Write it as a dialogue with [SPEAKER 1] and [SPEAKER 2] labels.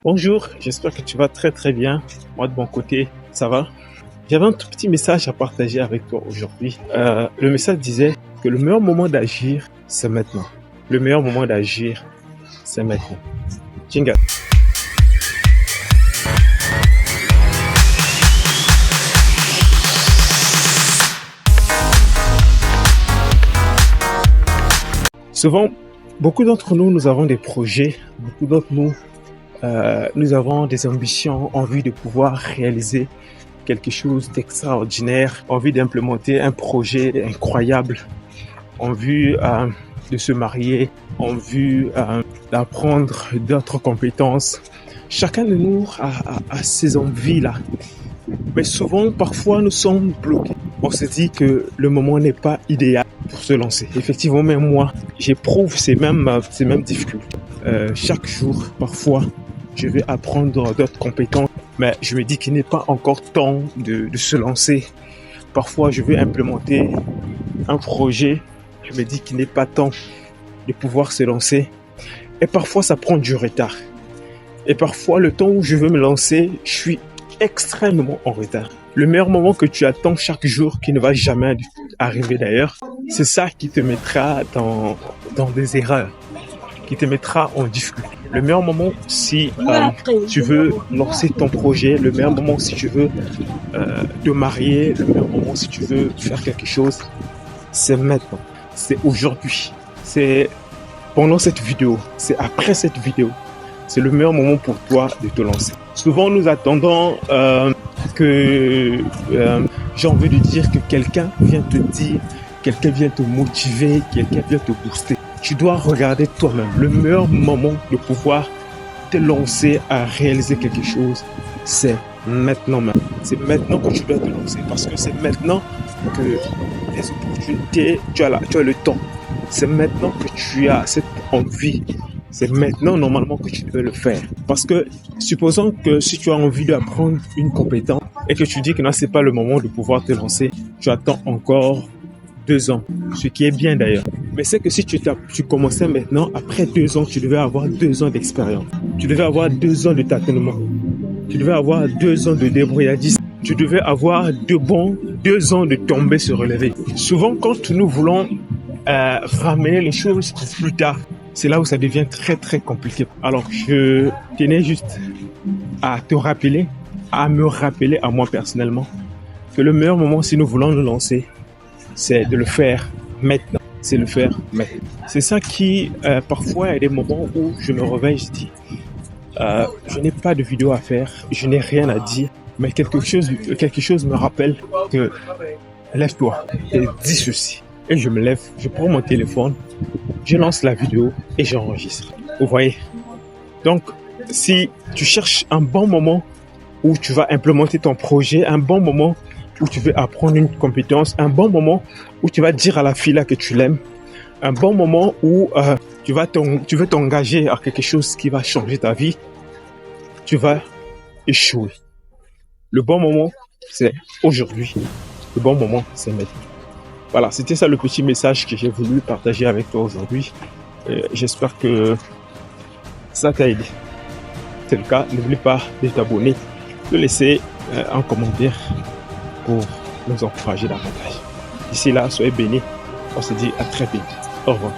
[SPEAKER 1] Bonjour, j'espère que tu vas très très bien. Moi de mon côté, ça va. J'avais un tout petit message à partager avec toi aujourd'hui. Le message disait que le meilleur moment d'agir, c'est maintenant. Le meilleur moment d'agir, c'est maintenant. Jingle. Souvent, beaucoup d'entre nous, nous avons des projets. Beaucoup d'entre nous, nous avons des ambitions, envie de pouvoir réaliser quelque chose d'extraordinaire, envie d'implémenter un projet incroyable, envie de se marier, envie d'apprendre d'autres compétences. Chacun de nous a ces envies-là. Mais souvent, parfois, nous sommes bloqués. On se dit que le moment n'est pas idéal pour se lancer. Effectivement, même moi, j'éprouve ces mêmes difficultés. Chaque jour, parfois, je vais apprendre d'autres compétences, mais je me dis qu'il n'est pas encore temps de se lancer. Parfois, je veux implémenter un projet, je me dis qu'il n'est pas temps de pouvoir se lancer. Et parfois, ça prend du retard. Et parfois, le temps où je veux me lancer, je suis extrêmement en retard. Le meilleur moment que tu attends chaque jour, qui ne va jamais arriver d'ailleurs, c'est ça qui te mettra dans des erreurs, qui te mettra en difficulté. Le meilleur moment si tu veux lancer ton projet, le meilleur moment si tu veux te marier, le meilleur moment si tu veux faire quelque chose, c'est maintenant, c'est aujourd'hui, c'est pendant cette vidéo, c'est après cette vidéo. C'est le meilleur moment pour toi de te lancer. Souvent, nous attendons j'ai envie de dire que quelqu'un vient te dire, quelqu'un vient te motiver, quelqu'un vient te booster. Tu dois regarder toi-même. Le meilleur moment de pouvoir te lancer à réaliser quelque chose, c'est maintenant même. C'est maintenant que tu dois te lancer parce que c'est maintenant que les opportunités, tu as le temps. C'est maintenant que tu as cette envie. C'est maintenant normalement que tu devais le faire. Parce que supposons que si tu as envie d'apprendre une compétence et que tu dis que non, c'est pas le moment de pouvoir te lancer, tu attends encore 2 ans, ce qui est bien d'ailleurs. Mais c'est que si tu commençais maintenant, après 2 ans, tu devais avoir 2 ans d'expérience. Tu devais avoir 2 ans de tâtonnement. Tu devais avoir 2 ans de débrouillardise. Tu devais avoir 2 ans de tomber se relever. Souvent, quand nous voulons ramener les choses pour plus tard, c'est là où ça devient très très compliqué. Alors je tenais juste à me rappeler à moi personnellement que le meilleur moment si nous voulons nous lancer, c'est de le faire maintenant. C'est le faire maintenant. C'est ça qui parfois il y a des moments où je me réveille, je dis je n'ai pas de vidéo à faire, je n'ai rien à dire, mais quelque chose me rappelle que lève-toi et dis ceci. Et je me lève, je prends mon téléphone, je lance la vidéo et j'enregistre. Vous voyez? Donc, si tu cherches un bon moment où tu vas implémenter ton projet, un bon moment où tu veux apprendre une compétence, un bon moment où tu vas dire à la fille là que tu l'aimes, un bon moment où tu veux t'engager à quelque chose qui va changer ta vie, tu vas échouer. Le bon moment, c'est aujourd'hui. Le bon moment, c'est maintenant. Voilà, c'était ça le petit message que j'ai voulu partager avec toi aujourd'hui. J'espère que ça t'a aidé. Si c'est le cas, n'oublie pas de t'abonner, de laisser un commentaire pour nous encourager davantage. D'ici là, soyez bénis. On se dit à très vite. Au revoir.